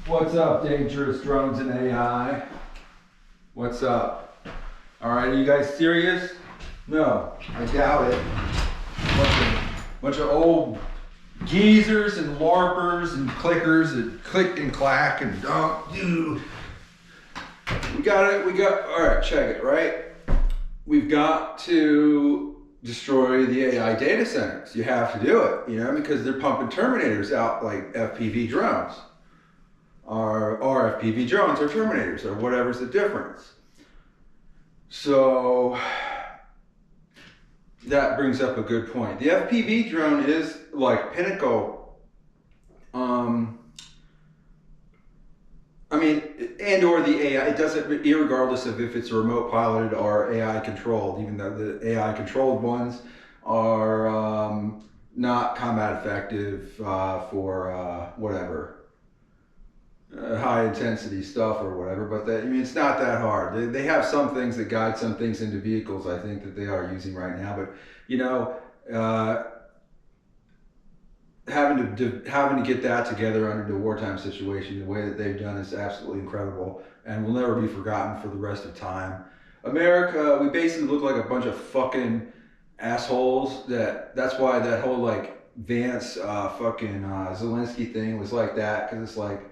What's up, dangerous drones and AI? What's up? All right, are you guys serious? No, I doubt it. Bunch of old geezers and larpers and clickers that click and clack and don't do. We got it. All right, check it, right? We've got to destroy the AI data centers. You have to do it, because they're pumping Terminators out like FPV drones. Or FPV drones or Terminators or whatever's the difference. So that brings up a good point. The FPV drone is like pinnacle. And or the AI, it doesn't, irregardless of if it's remote piloted or AI controlled, even though the AI controlled ones are not combat effective for whatever. High intensity stuff or whatever, but it's not that hard. They have some things that guide some things into vehicles, I think, that they are using right now. But having to get that together under the wartime situation, the way that they've done is absolutely incredible, and will never be forgotten for the rest of time. America, we basically look like a bunch of fucking assholes. That's why that whole like Vance Zelensky thing was like that, because it's like,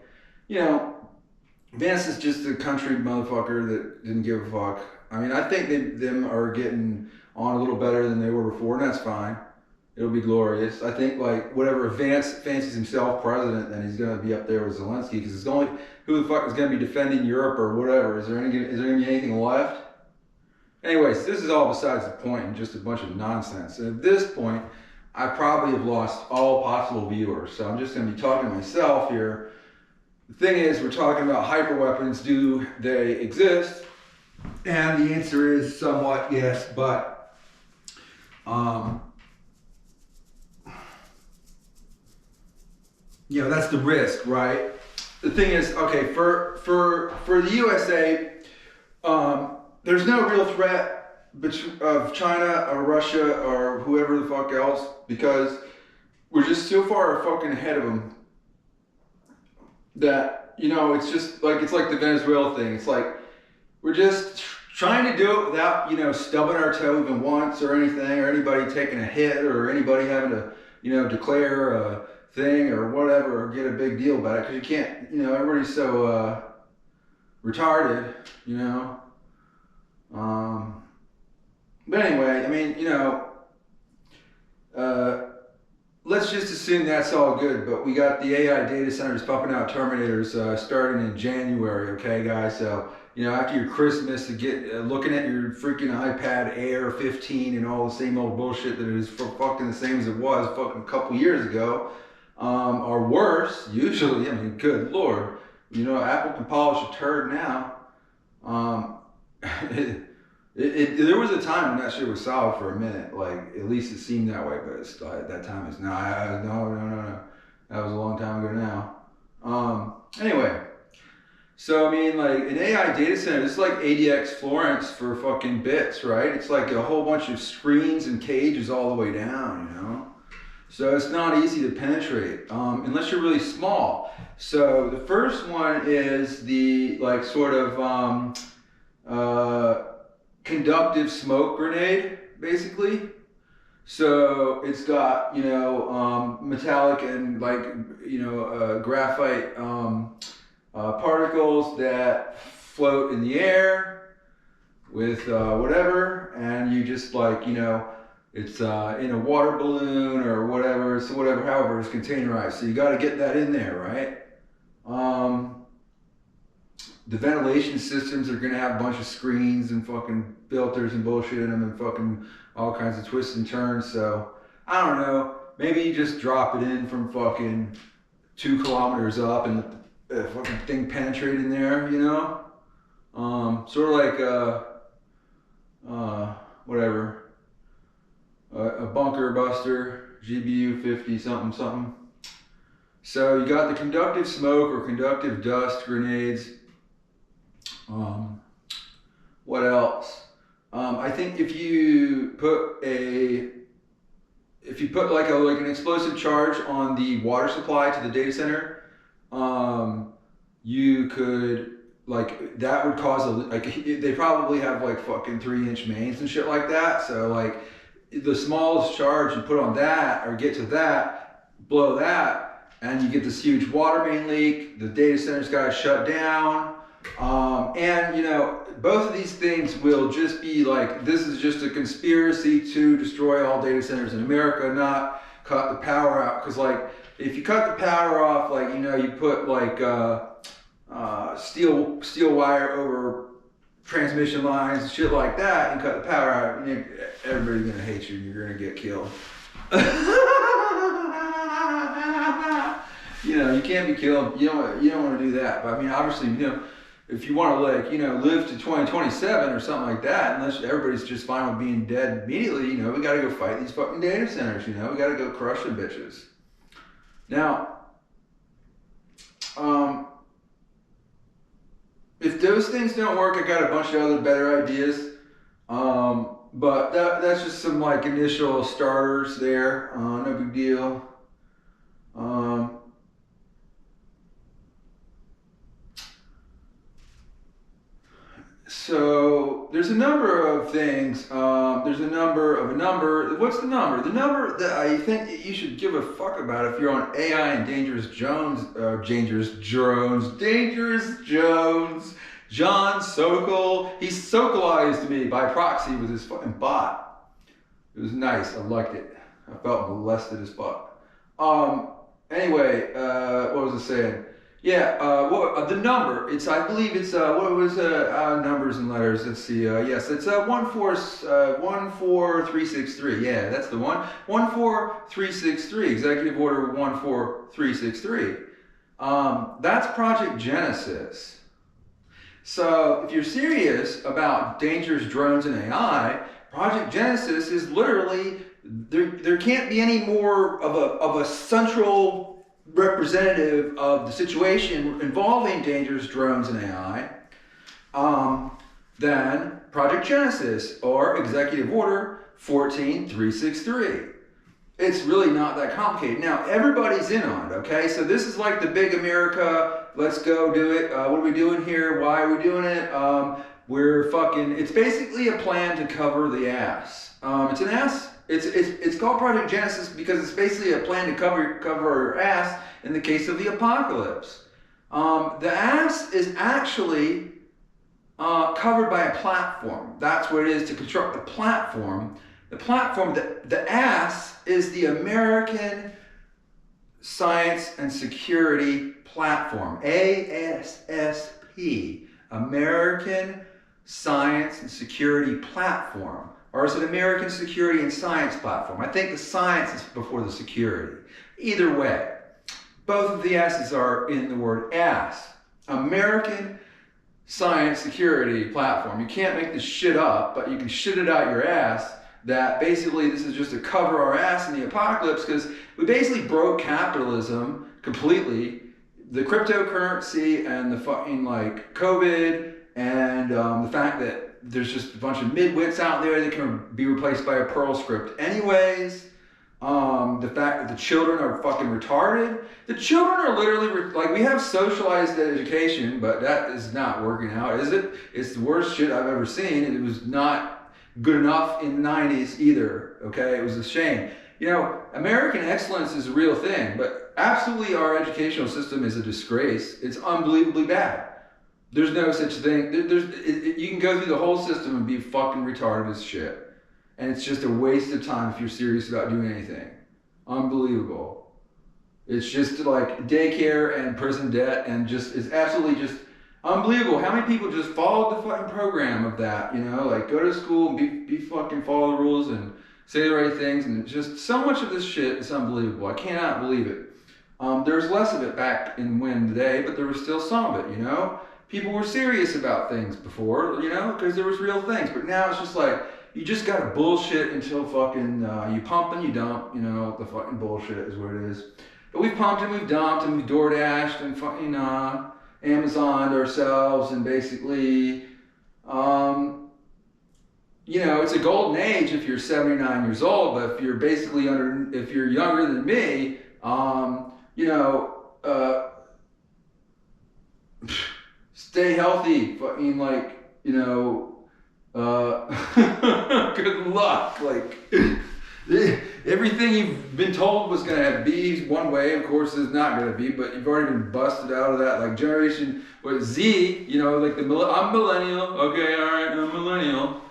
Vance is just a country motherfucker that didn't give a fuck. I think them are getting on a little better than they were before, and that's fine. It'll be glorious. I think like whatever Vance fancies himself president, then he's gonna be up there with Zelensky, because it's only who the fuck is gonna be defending Europe or whatever. Is there gonna be anything left? Anyways, this is all besides the point and just a bunch of nonsense. And at this point, I probably have lost all possible viewers, so I'm just gonna be talking to myself here. The thing is, we're talking about hyperweapons. Do they exist? And the answer is somewhat yes, but that's the risk, right? The thing is, okay, for the USA, there's no real threat of China or Russia or whoever the fuck else, because we're just so far fucking ahead of them that, it's like the Venezuela thing. It's like we're just trying to do it without, stubbing our toe even once or anything, or anybody taking a hit, or anybody having to, declare a thing or whatever, or get a big deal about it, because you can't, everybody's so retarded, But anyway, let's just assume that's all good, but we got the AI data centers pumping out Terminators starting in January, okay, guys? So, after your Christmas, to get looking at your freaking iPad Air 15 and all the same old bullshit that is fucking the same as it was fucking a couple years ago, or worse, usually, good Lord, Apple can polish a turd now. There was a time when that shit was solid for a minute, like at least it seemed that way, but that time is no. That was a long time ago now. Anyway, so like an AI data center, it's like ADX Florence for fucking bits, right? It's like a whole bunch of screens and cages all the way down, So it's not easy to penetrate unless you're really small. So the first one is the like sort of conductive smoke grenade, basically. So it's got metallic and graphite particles that float in the air with whatever, and you just it's in a water balloon or whatever. So however it's containerized. So you got to get that in there, right? The ventilation systems are going to have a bunch of screens and fucking filters and bullshit in them and fucking all kinds of twists and turns. So, I don't know. Maybe you just drop it in from fucking 2 kilometers up and the fucking thing penetrate in there, Sort of like, whatever. A bunker buster, GBU 50 something. So you got the conductive smoke or conductive dust grenades. What else? I think if you put like an explosive charge on the water supply to the data center, you could, like, that would cause they probably have like fucking 3-inch mains and shit like that. So like the smallest charge you put on that or get to that, blow that, and you get this huge water main leak. The data center's got to shut down. And you know, both of these things will just be like, this is just a conspiracy to destroy all data centers in America, not cut the power out. Because like, if you cut the power off, like, you know, you put like steel wire over transmission lines and shit like that, and cut the power out, everybody's gonna hate you. You're gonna get killed. You know, you can't be killed. You don't want to do that. But I mean, obviously, you know, if you want to, like, you know, live to 2027 or something like that, unless everybody's just fine with being dead immediately, you know, we got to go fight these fucking data centers. You know, we got to go crush them bitches. Now, if those things don't work, I got a bunch of other better ideas. But that's just some like initial starters there. No big deal. So there's a number of things. There's a number. What's the number? The number that I think that you should give a fuck about if you're on AI and Dangerous Jones. John Sokol. He Sokolized me by proxy with his fucking bot. It was nice. I liked it. I felt molested as fuck. Anyway, what was I saying? Yeah, the number, I believe it's, what was, numbers and letters, let's see, yes, it's 14363, yeah, that's the one, 14363, Executive Order 14363. That's Project Genesis. So, if you're serious about dangerous drones and AI, Project Genesis is literally, there can't be any more of a central representative of the situation involving dangerous drones and AI than Project Genesis or Executive Order 14363. It's really not that complicated. Now, everybody's in on it, okay? So this is like the big America, let's go do it. What are we doing here? Why are we doing it? It's basically a plan to cover the ass. It's an ass. It's called Project Genesis because it's basically a plan to cover our ass in the case of the apocalypse. The ass is actually covered by a platform. That's what it is to construct the platform. The platform, the ass is the American Science and Security Platform. ASSP, American Science and Security Platform. Or is it American Security and Science Platform? I think the science is before the security. Either way, both of the S's are in the word ass. American Science Security Platform. You can't make this shit up, but you can shit it out your ass that basically this is just to cover our ass in the apocalypse because we basically broke capitalism completely. The cryptocurrency and the fucking like COVID and the fact that there's just a bunch of midwits out there that can be replaced by a Perl script anyways. The fact that the children are fucking retarded. The children are literally, like, we have socialized education, but that is not working out, is it? It's the worst shit I've ever seen. It was not good enough in the 90s either, okay? It was a shame. You know, American excellence is a real thing, but absolutely our educational system is a disgrace. It's unbelievably bad. There's no such thing. You can go through the whole system and be fucking retarded as shit. And it's just a waste of time if you're serious about doing anything. Unbelievable. It's just like daycare and prison debt and just, it's absolutely just unbelievable. How many people just followed the fucking program of that, you know? Like go to school and be fucking follow the rules and say the right things. And just so much of this shit is unbelievable. I cannot believe it. There's less of it back in when today, but there was still some of it, you know? People were serious about things before, you know, because there was real things. But now it's just like, you just gotta bullshit until fucking, you pump and you dump, you know, the fucking bullshit is what it is. But we've pumped and we've dumped and we've DoorDashed and fucking Amazoned ourselves and basically, you know, it's a golden age if you're 79 years old, but if you're basically if you're younger than me, you know, stay healthy. Fucking like, good luck. Like, everything you've been told was gonna be one way, of course, is not gonna be. But you've already been busted out of that. Like generation, what Z? Like I'm millennial. Okay, all right, I'm millennial.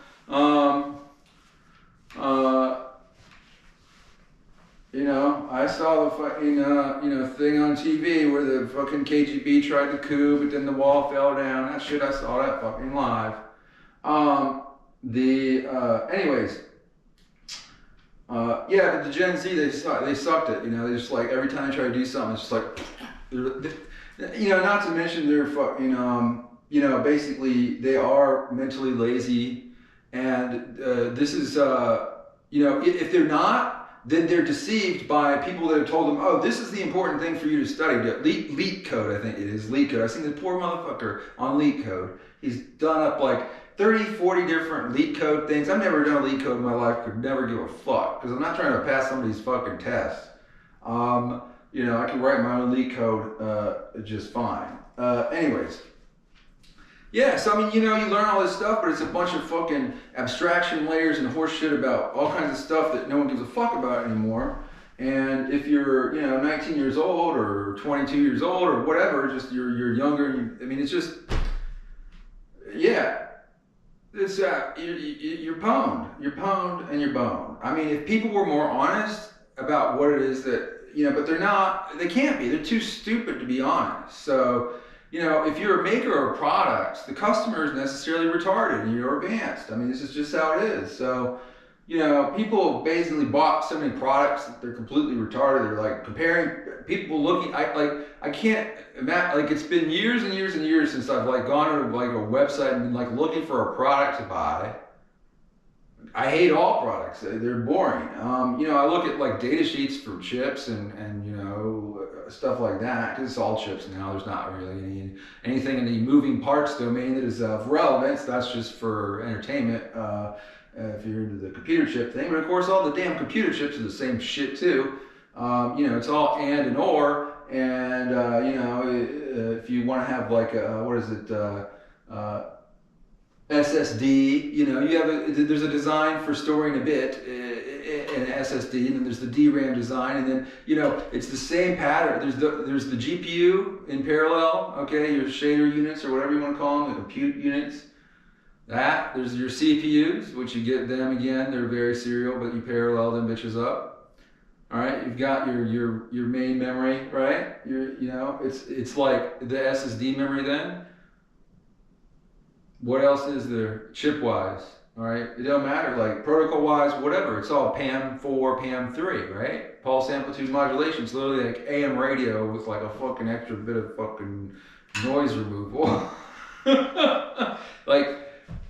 I saw the fucking, thing on TV where the fucking KGB tried to coup, but then the wall fell down. That shit, I saw that fucking live. Anyways, but the Gen Z, they sucked it. They just like, every time they try to do something, it's just like, not to mention they're fucking, basically they are mentally lazy. And this is, if they're not, then they're deceived by people that have told them, oh, this is the important thing for you to study. Leet code, I think it is, Leet code. I've seen the poor motherfucker on Leet code. He's done up like 30, 40 different Leet code things. I've never done a Leet code in my life, could never give a fuck, because I'm not trying to pass somebody's fucking test. I can write my own Leet code just fine. Anyways. Yeah, so I mean, you learn all this stuff, but it's a bunch of fucking abstraction layers and horse shit about all kinds of stuff that no one gives a fuck about anymore. And if you're, 19 years old or 22 years old or whatever, just you're younger. It's just, yeah, it's you're pwned. You're pwned and you're boned. I mean, if people were more honest about what it is that, but they're not. They can't be. They're too stupid to be honest. So. If you're a maker of products, the customer is necessarily retarded and you're advanced. I mean, this is just how it is. So, people basically bought so many products that they're completely retarded. They're like comparing people looking. I can't imagine. Like, it's been years and years and years since I've like gone to like a website and been like looking for a product to buy. I hate all products. They're boring. I look at like data sheets for chips and stuff like that, because it's all chips now. There's not really anything in the moving parts domain that is of relevance. That's just for entertainment. If you're into the computer chip thing, but of course all the damn computer chips are the same shit too. It's all and or, and if you want to have like SSD, you have there's a design for storing a bit in an SSD, and then there's the DRAM design, and then it's the same pattern. There's the GPU in parallel, okay, your shader units or whatever you want to call them, the compute units. There's your CPUs, which you get them again. They're very serial, but you parallel them bitches up. All right, you've got your main memory, right? It's like the SSD memory then. What else is there chip-wise? All right, it don't matter, like protocol-wise, whatever. It's all PAM4, PAM3, right? Pulse amplitude modulation. It's literally like AM radio with like a fucking extra bit of fucking noise removal.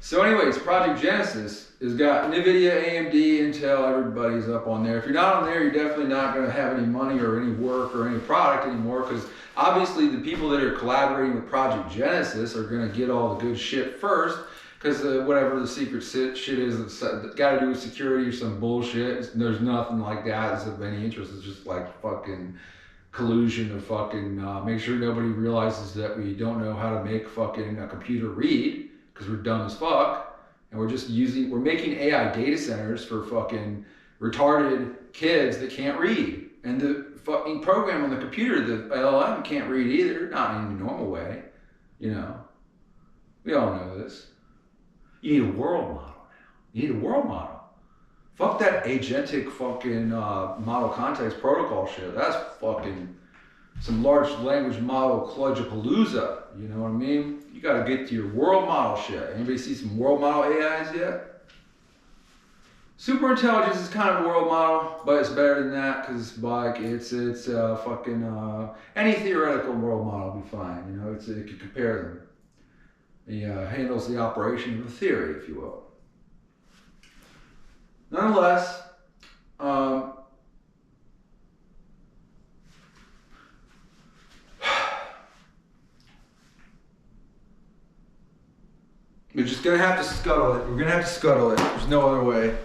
So anyways, Project Genesis has got NVIDIA, AMD, Intel, everybody's up on there. If you're not on there, you're definitely not going to have any money or any work or any product anymore, because obviously the people that are collaborating with Project Genesis are going to get all the good shit first, because whatever the secret shit is that's got to do with security or some bullshit, there's nothing like that that's of any interest. It's just like fucking collusion of fucking make sure nobody realizes that we don't know how to make fucking a computer read, because we're dumb as fuck, and we're making AI data centers for fucking retarded kids that can't read. And the fucking program on the computer, the LLM, can't read either, not in a normal way. We all know this. You need a world model now. You need a world model. Fuck that agentic fucking model context protocol shit. That's fucking some large language model kludgapalooza. You know what I mean? You gotta get to your world model shit. Anybody see some world model AIs yet? Superintelligence is kind of a world model, but it's better than that, because like it's fucking any theoretical world model will be fine. It can compare them. It handles the operation of a theory, if you will. Nonetheless, we're just gonna have to scuttle it. We're gonna have to scuttle it. There's no other way.